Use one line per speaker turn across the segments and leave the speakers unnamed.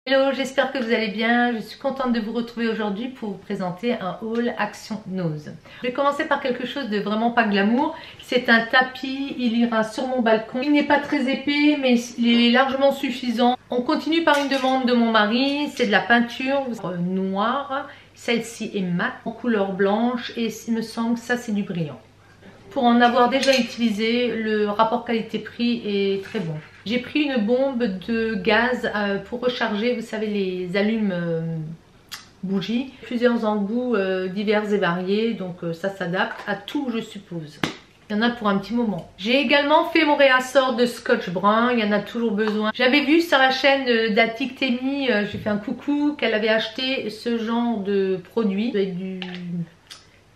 Hello, j'espère que vous allez bien. Je suis contente de vous retrouver aujourd'hui pour vous présenter un haul Action Nose. Je vais commencer par quelque chose de vraiment pas glamour. C'est un tapis, il ira sur mon balcon. Il n'est pas très épais mais il est largement suffisant. On continue par une demande de mon mari. C'est de la peinture noire. Celle-ci est mat en couleur blanche et il me semble que ça c'est du brillant. Pour en avoir déjà utilisé, le rapport qualité-prix est très bon. J'ai pris une bombe de gaz pour recharger, vous savez, les allumes bougies. Plusieurs embouts divers et variés, donc ça s'adapte à tout, je suppose. Il y en a pour un petit moment. J'ai également fait mon réassort de scotch brun, il y en a toujours besoin. J'avais vu sur la chaîne d'Attic Temi, j'ai fait un coucou, qu'elle avait acheté ce genre de produit avec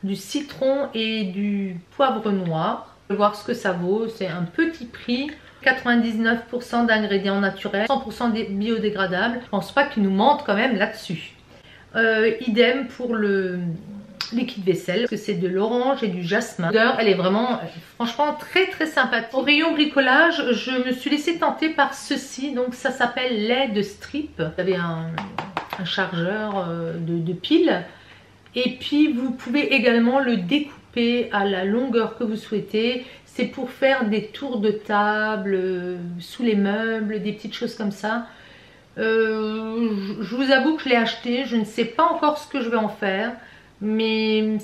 du citron et du poivre noir. Je vais voir ce que ça vaut, c'est un petit prix. 99% d'ingrédients naturels, 100% biodégradables. Je pense pas qu'ils nous mentent quand même là-dessus. Idem pour le liquide vaisselle, parce que c'est de l'orange et du jasmin. L'odeur, elle est vraiment, franchement, très sympathique. Au rayon bricolage, je me suis laissée tenter par ceci. Donc ça s'appelle lait de strip. Vous avez un chargeur de piles. Et puis vous pouvez également le découper à la longueur que vous souhaitez. C'est pour faire des tours de table, sous les meubles, des petites choses comme ça. Je vous avoue que je l'ai acheté, je ne sais pas encore ce que je vais en faire. Mais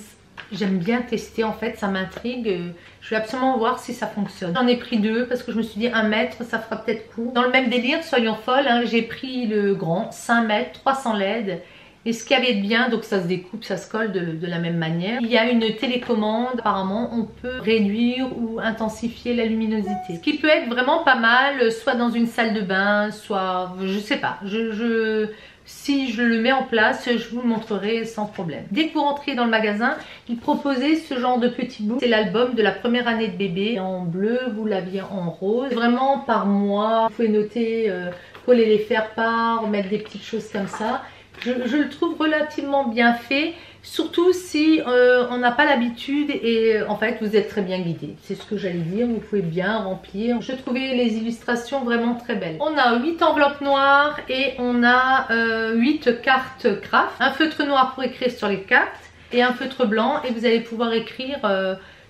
j'aime bien tester en fait, ça m'intrigue. Je vais absolument voir si ça fonctionne. J'en ai pris deux parce que je me suis dit 1 mètre, ça fera peut-être court. Dans le même délire, soyons folles, hein, j'ai pris le grand, 5 mètres, 300 LED. Et ce qu'il y avait de bien, donc ça se découpe, ça se colle de la même manière. Il y a une télécommande, apparemment on peut réduire ou intensifier la luminosité. Ce qui peut être vraiment pas mal, soit dans une salle de bain, soit, je sais pas. Si je le mets en place, je vous le montrerai sans problème. Dès que vous rentrez dans le magasin, ils proposaient ce genre de petits bouts. C'est l'album de la première année de bébé en bleu, vous l'aviez en rose. Vraiment par mois, vous pouvez noter, coller les faire-part, mettre des petites choses comme ça. Je le trouve relativement bien fait, surtout si on n'a pas l'habitude et en fait vous êtes très bien guidé. C'est ce que j'allais dire, vous pouvez bien remplir. Je trouvais les illustrations vraiment très belles. On a 8 enveloppes noires et on a 8 cartes craft. Un feutre noir pour écrire sur les cartes et un feutre blanc et vous allez pouvoir écrire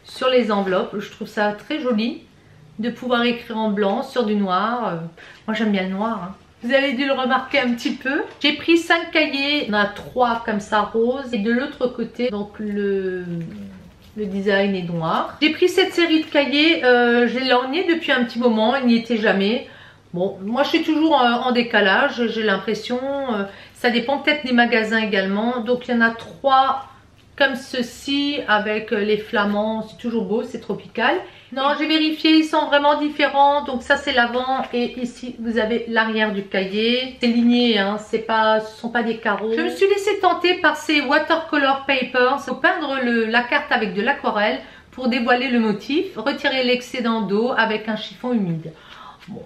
sur les enveloppes. Je trouve ça très joli de pouvoir écrire en blanc sur du noir. Moi j'aime bien le noir, hein. Vous avez dû le remarquer un petit peu. J'ai pris 5 cahiers, on a 3 comme ça roses. Et de l'autre côté, donc le design est noir. J'ai pris cette série de cahiers, je l'ai lorgné depuis un petit moment, il n'y était jamais. Bon, moi je suis toujours en décalage, j'ai l'impression. Ça dépend peut-être des magasins également. Donc il y en a 3 comme ceci avec les flamands, c'est toujours beau, c'est tropical. Non, j'ai vérifié, ils sont vraiment différents. Donc ça c'est l'avant et ici vous avez l'arrière du cahier. C'est ligné, hein, ce sont pas des carreaux. Je me suis laissée tenter par ces watercolor papers. Il faut peindre la carte avec de l'aquarelle pour dévoiler le motif. Retirer l'excédent d'eau avec un chiffon humide. Bon,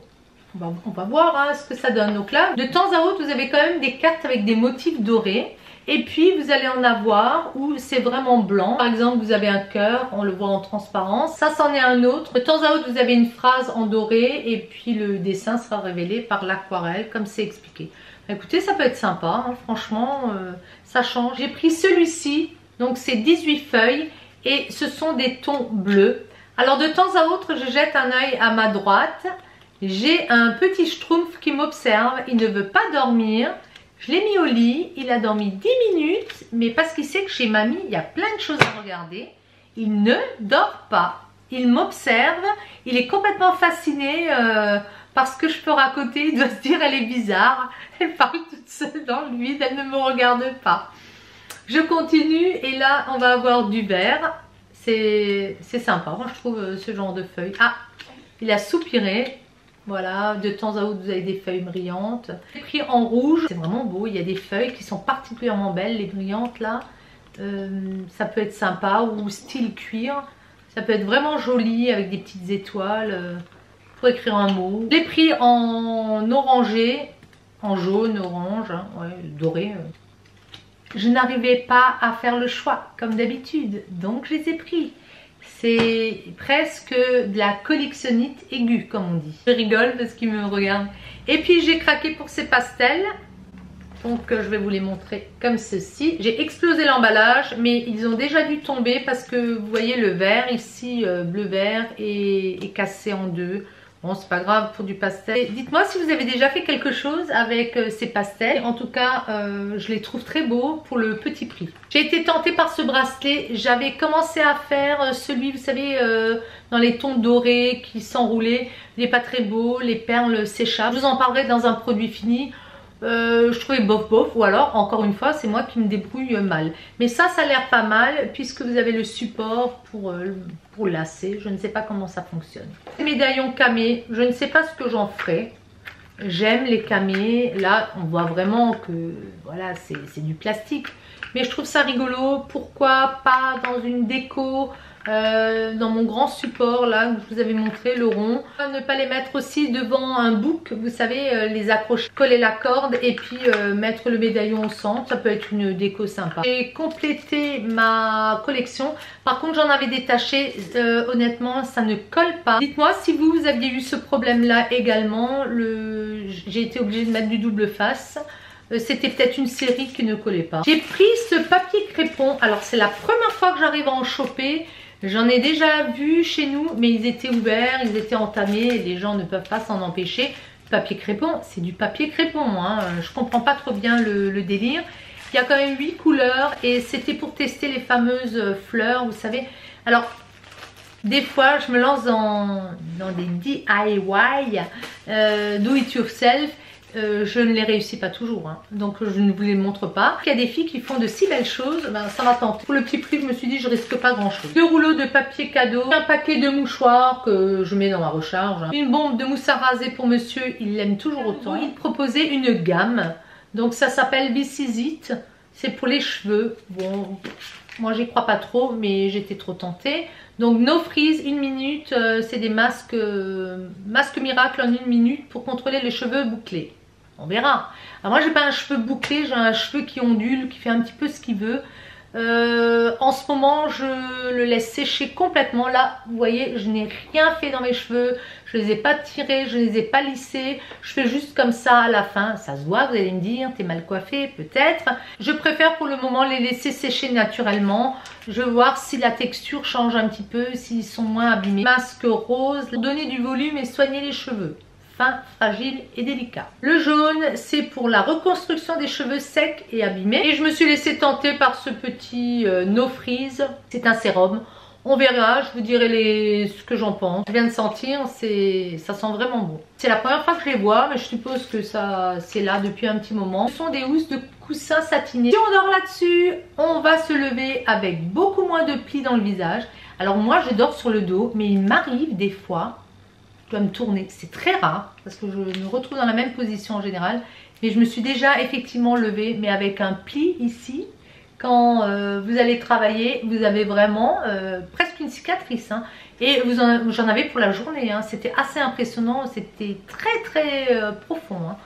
on va voir hein, ce que ça donne. Donc là, de temps à autre, vous avez quand même des cartes avec des motifs dorés. Et puis vous allez en avoir où c'est vraiment blanc. Par exemple vous avez un cœur, on le voit en transparence. Ça c'en est un autre. De temps à autre vous avez une phrase en doré et puis le dessin sera révélé par l'aquarelle comme c'est expliqué. Écoutez, ça peut être sympa, hein, franchement ça change. J'ai pris celui-ci, donc c'est 18 feuilles et ce sont des tons bleus. Alors de temps à autre je jette un œil à ma droite. J'ai un petit schtroumpf qui m'observe, il ne veut pas dormir. Je l'ai mis au lit, il a dormi 10 minutes, mais parce qu'il sait que chez mamie, il y a plein de choses à regarder. Il ne dort pas, il m'observe, il est complètement fasciné par ce que je peux raconter. Il doit se dire, elle est bizarre, elle parle toute seule dans le vide, elle ne me regarde pas. Je continue et là, on va avoir du vert. C'est sympa, moi je trouve ce genre de feuilles. Ah, il a soupiré. Voilà, de temps à autre vous avez des feuilles brillantes. J'ai pris en rouge, c'est vraiment beau, il y a des feuilles qui sont particulièrement belles, les brillantes là. Ça peut être sympa, ou style cuir. Ça peut être vraiment joli avec des petites étoiles pour écrire un mot. Je l'ai pris en orangé, en jaune, orange, hein, ouais, doré. Je n'arrivais pas à faire le choix comme d'habitude, donc je les ai pris. C'est presque de la collectionnite aiguë comme on dit. Je rigole parce qu'il me regarde. Et puis j'ai craqué pour ces pastels. Donc je vais vous les montrer comme ceci. J'ai explosé l'emballage, mais ils ont déjà dû tomber parce que vous voyez le verre ici, bleu vert, est cassé en deux. Bon, c'est pas grave pour du pastel. Dites-moi si vous avez déjà fait quelque chose avec ces pastels. En tout cas, je les trouve très beaux pour le petit prix. J'ai été tentée par ce bracelet. J'avais commencé à faire celui, vous savez, dans les tons dorés qui s'enroulaient. Il n'est pas très beau, les perles s'échappent. Je vous en parlerai dans un produit fini. Je trouvais bof bof, ou alors encore une fois c'est moi qui me débrouille mal, mais ça a l'air pas mal puisque vous avez le support pour lacer. Je ne sais pas comment ça fonctionne. Les médaillons camés, je ne sais pas ce que j'en ferai. J'aime les camés, là on voit vraiment que voilà, c'est du plastique, mais je trouve ça rigolo. Pourquoi pas dans une déco, dans mon grand support là que je vous avais montré, le rond. Ne pas les mettre aussi devant un bouc, vous savez, les accrocher, coller la corde et puis mettre le médaillon au centre, ça peut être une déco sympa. J'ai complété ma collection, par contre j'en avais détaché, honnêtement ça ne colle pas. Dites-moi si vous aviez eu ce problème là également. J'ai été obligée de mettre du double face. C'était peut-être une série qui ne collait pas. J'ai pris ce papier crépon. Alors c'est la première fois que j'arrive à en choper. J'en ai déjà vu chez nous, mais ils étaient ouverts, ils étaient entamés. Les gens ne peuvent pas s'en empêcher. Papier crépon, c'est du papier crépon. Hein. Je comprends pas trop bien le délire. Il y a quand même 8 couleurs et c'était pour tester les fameuses fleurs, vous savez. Alors, des fois, je me lance dans des DIY, do it yourself. Je ne les réussis pas toujours, hein. Donc je ne vous les montre pas. Il y a des filles qui font de si belles choses, ben, ça m'a tenté. Pour le petit prix, je me suis dit je risque pas grand chose. 2 rouleaux de papier cadeau, un paquet de mouchoirs que je mets dans ma recharge, une bombe de mousse à raser pour monsieur, il l'aime toujours autant. Il proposait une gamme, donc ça s'appelle This Is It, c'est pour les cheveux. Bon, moi j'y crois pas trop, mais j'étais trop tentée. Donc No Freeze, 1 minute, c'est des masques miracle en 1 minute pour contrôler les cheveux bouclés. On verra. Alors moi j'ai pas un cheveu bouclé, j'ai un cheveu qui ondule, qui fait un petit peu ce qu'il veut. En ce moment je le laisse sécher complètement. Là vous voyez, je n'ai rien fait dans mes cheveux, je les ai pas tirés, je les ai pas lissés, je fais juste comme ça à la fin. Ça se voit, vous allez me dire, t'es mal coiffée peut-être. Je préfère pour le moment les laisser sécher naturellement. Je veux voir si la texture change un petit peu, s'ils sont moins abîmés. Masque rose pour donner du volume et soigner les cheveux. Fin, fragile et délicat. Le jaune, c'est pour la reconstruction des cheveux secs et abîmés. Et je me suis laissée tenter par ce petit No Freeze. C'est un sérum. On verra, je vous dirai ce que j'en pense. Je viens de sentir, ça sent vraiment bon. C'est la première fois que je les vois, mais je suppose que c'est là depuis un petit moment. Ce sont des housses de coussins satinés. Si on dort là-dessus, on va se lever avec beaucoup moins de plis dans le visage. Alors moi, je dors sur le dos, mais il m'arrive des fois, je dois me tourner. C'est très rare, parce que je me retrouve dans la même position en général. Mais je me suis déjà effectivement levée, mais avec un pli ici. Quand vous allez travailler, vous avez vraiment presque une cicatrice, hein. Et j'en avais pour la journée, hein. C'était assez impressionnant, c'était très profond, hein.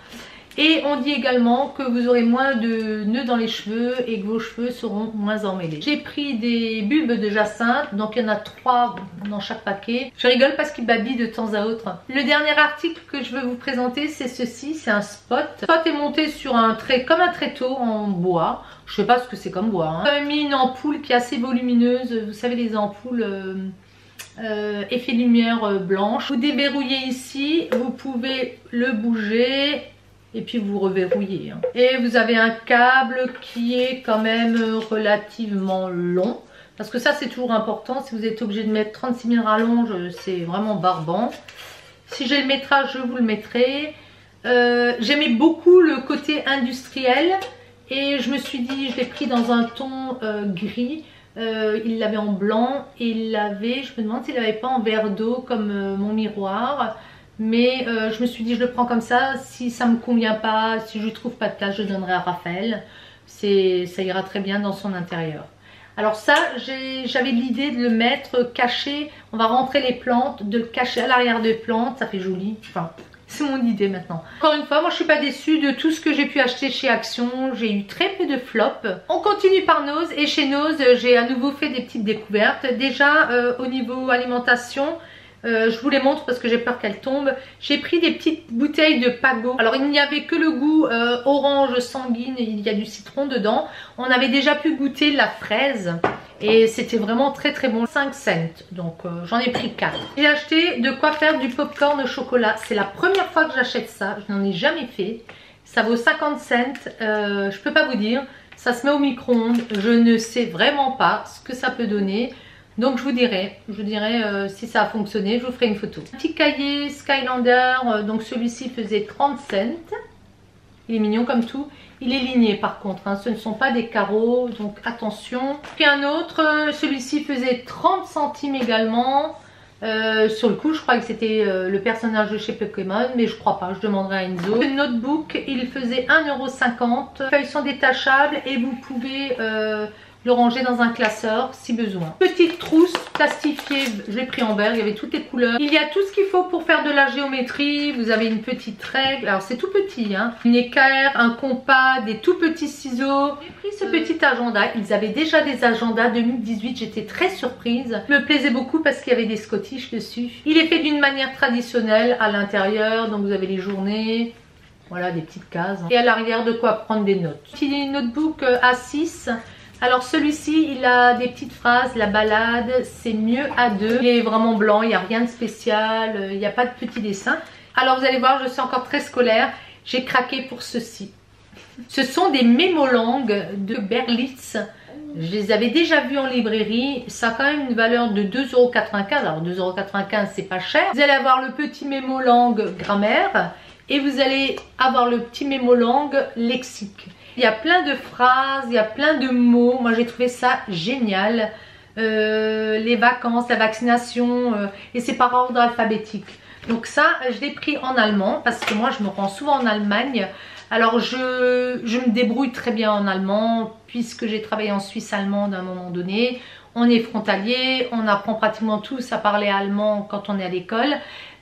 Et on dit également que vous aurez moins de nœuds dans les cheveux et que vos cheveux seront moins emmêlés. J'ai pris des bulbes de jacinthe, donc il y en a 3 dans chaque paquet. Je rigole parce qu'ils babillent de temps à autre. Le dernier article que je veux vous présenter, c'est ceci, c'est un spot. Le spot est monté sur un trait, comme un tréteau en bois. Je sais pas ce que c'est comme bois, hein. J'ai mis une ampoule qui est assez volumineuse, vous savez les ampoules effet lumière blanche. Vous déverrouillez ici, vous pouvez le bouger et puis vous reverrouillez, hein. Et vous avez un câble qui est quand même relativement long, parce que ça c'est toujours important. Si vous êtes obligé de mettre 36 000 rallonges, c'est vraiment barbant. Si j'ai le métrage, je vous le mettrai. J'aimais beaucoup le côté industriel et je me suis dit, je l'ai pris dans un ton gris. Il l'avait en blanc et il l'avait, je me demande s'il l'avait pas en verre d'eau comme mon miroir. Mais je me suis dit je le prends comme ça, si ça me convient pas, si je trouve pas de place, je donnerai à Raphaël. Ça ira très bien dans son intérieur. Alors ça, j'avais l'idée de le mettre caché, on va rentrer les plantes, de le cacher à l'arrière des plantes, ça fait joli. Enfin, c'est mon idée maintenant. Encore une fois, moi je suis pas déçue de tout ce que j'ai pu acheter chez Action. J'ai eu très peu de flops. On continue par Nose et chez Nose, j'ai à nouveau fait des petites découvertes. Déjà au niveau alimentation, Je vous les montre parce que j'ai peur qu'elles tombent. J'ai pris des petites bouteilles de Pago. Alors il n'y avait que le goût orange sanguine, il y a du citron dedans. On avait déjà pu goûter la fraise et c'était vraiment très très bon. 5 cents, donc j'en ai pris 4. J'ai acheté de quoi faire du popcorn au chocolat. C'est la première fois que j'achète ça, je n'en ai jamais fait. Ça vaut 50 cents, je peux pas vous dire. Ça se met au micro-ondes, je ne sais vraiment pas ce que ça peut donner. Donc je vous dirai si ça a fonctionné, je vous ferai une photo. Un petit cahier Skylander, donc celui-ci faisait 30 cents. Il est mignon comme tout. Il est ligné par contre, hein, ce ne sont pas des carreaux, donc attention. Puis un autre, celui-ci faisait 30 centimes également. Sur le coup je crois que c'était le personnage de chez Pokémon, mais je crois pas, je demanderai à Enzo. Le notebook il faisait 1,50 €. Les feuilles sont détachables et vous pouvez le ranger dans un classeur si besoin. Petite trousse plastifiée, je l'ai pris en vert, il y avait toutes les couleurs. Il y a tout ce qu'il faut pour faire de la géométrie. Vous avez une petite règle, alors c'est tout petit, hein. Une équerre, un compas, des tout petits ciseaux. J'ai pris ce petit agenda, ils avaient déjà des agendas 2018, j'étais très surprise. Il me plaisait beaucoup parce qu'il y avait des scottish dessus. Il est fait d'une manière traditionnelle à l'intérieur, donc vous avez les journées. Voilà, des petites cases. Et à l'arrière, de quoi prendre des notes. Petit notebook A6. Alors celui-ci, il a des petites phrases, la balade, c'est mieux à deux. Il est vraiment blanc, il n'y a rien de spécial, il n'y a pas de petits dessins. Alors vous allez voir, je suis encore très scolaire, j'ai craqué pour ceci. Ce sont des mémolangues de Berlitz. Je les avais déjà vus en librairie, ça a quand même une valeur de 2,95 €. Alors 2,95 € c'est pas cher. Vous allez avoir le petit mémolangue grammaire et vous allez avoir le petit mémolangue lexique. Il y a plein de phrases, il y a plein de mots. Moi j'ai trouvé ça génial. Les vacances, la vaccination, et c'est par ordre alphabétique. Donc ça, je l'ai pris en allemand parce que moi je me rends souvent en Allemagne. Alors je me débrouille très bien en allemand puisque j'ai travaillé en Suisse allemande à un moment donné. On est frontalier, on apprend pratiquement tous à parler allemand quand on est à l'école.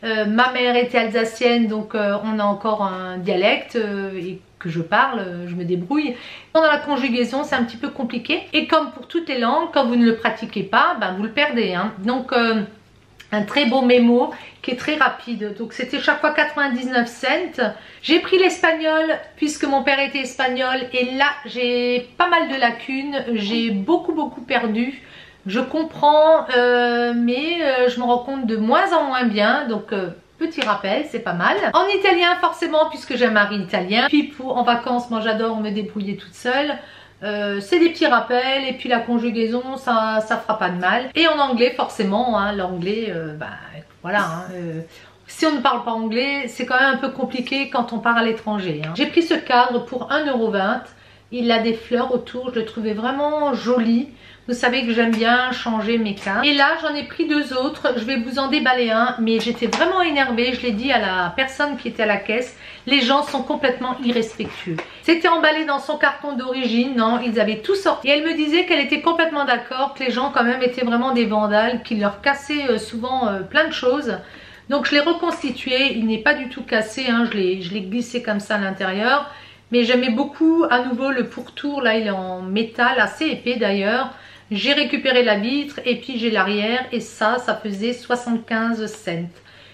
Ma mère était alsacienne, donc on a encore un dialecte et que je parle, je me débrouille. Pendant la conjugaison, c'est un petit peu compliqué. Et comme pour toutes les langues, quand vous ne le pratiquez pas, ben, vous le perdez, hein. Donc un très beau mémo qui est très rapide. Donc c'était chaque fois 99 cents. J'ai pris l'espagnol puisque mon père était espagnol et là j'ai pas mal de lacunes. J'ai beaucoup perdu. Je comprends mais je me rends compte de moins en moins bien. Donc petit rappel, c'est pas mal. En italien forcément puisque j'ai un mari italien. Puis pour en vacances, moi j'adore me débrouiller toute seule. C'est des petits rappels et puis la conjugaison ça fera pas de mal. Et en anglais forcément, hein, l'anglais, bah, voilà. Hein, si on ne parle pas anglais, c'est quand même un peu compliqué quand on part à l'étranger. Hein. J'ai pris ce cadre pour 1,20 €. Il a des fleurs autour, je le trouvais vraiment joli. Vous savez que j'aime bien changer mes cadres. Et là, j'en ai pris 2 autres. Je vais vous en déballer un. Mais j'étais vraiment énervée. Je l'ai dit à la personne qui était à la caisse. Les gens sont complètement irrespectueux. C'était emballé dans son carton d'origine. Non, ils avaient tout sorti. Et elle me disait qu'elle était complètement d'accord. Que les gens quand même étaient vraiment des vandales. Qu'ils leur cassaient souvent plein de choses. Donc je l'ai reconstitué. Il n'est pas du tout cassé. Hein. Je l'ai glissé comme ça à l'intérieur. Mais j'aimais beaucoup à nouveau le pourtour. Là, il est en métal, assez épais d'ailleurs. J'ai récupéré la vitre et puis j'ai l'arrière et ça faisait 75 cents.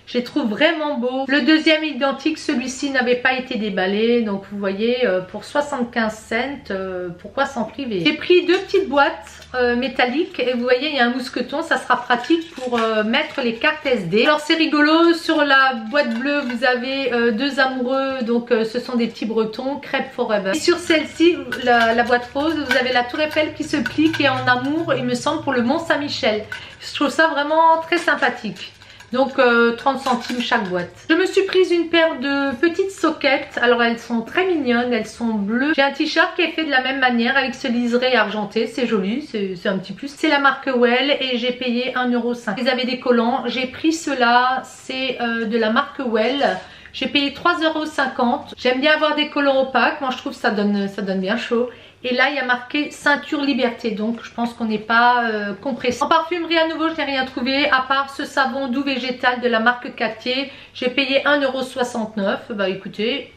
Je les trouve vraiment beaux. Le deuxième identique, celui-ci n'avait pas été déballé. Donc vous voyez, pour 75 cents, pourquoi s'en priver? J'ai pris 2 petites boîtes métalliques et vous voyez, il y a un mousqueton. Ça sera pratique pour mettre les cartes SD. Alors c'est rigolo, sur la boîte bleue, vous avez 2 amoureux. Donc ce sont des petits bretons, crêpes forever. Et sur celle-ci, la boîte rose, vous avez la tour Eiffel qui se plie, qui est en amour, il me semble, pour le Mont Saint-Michel. Je trouve ça vraiment très sympathique. Donc 30 centimes chaque boîte. Je me suis prise une paire de petites soquettes. Alors elles sont très mignonnes, elles sont bleues. J'ai un t-shirt qui est fait de la même manière avec ce liseré argenté. C'est joli, c'est un petit plus. C'est la marque Well et j'ai payé 1,50 €. Ils avaient des collants. J'ai pris ceux-là, c'est de la marque Well. J'ai payé 3,50 €. J'aime bien avoir des collants opaques. Moi je trouve que ça donne bien chaud. Et là il y a marqué ceinture liberté, donc je pense qu'on n'est pas compressé. En parfumerie à nouveau je n'ai rien trouvé à part ce savon doux végétal de la marque Cartier. J'ai payé 1,69 €. Bah écoutez,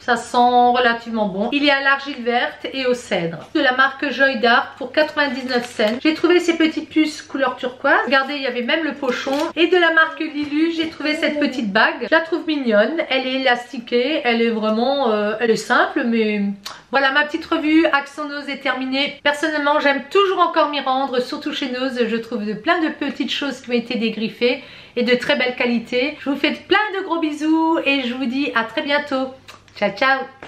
Ça sent relativement bon. Il est à l'argile verte et au cèdre. De la marque Joy Dark pour 99 cents. J'ai trouvé ces petites puces couleur turquoise. Regardez, il y avait même le pochon. Et de la marque Lilu, j'ai trouvé cette petite bague. Je la trouve mignonne. Elle est élastiquée. Elle est vraiment... elle est simple, mais... Voilà, ma petite revue Accent Nose est terminée. Personnellement, j'aime toujours encore m'y rendre, surtout chez Nose. Je trouve plein de petites choses qui ont été dégriffées et de très belle qualité. Je vous fais plein de gros bisous et je vous dis à très bientôt. Ciao, ciao!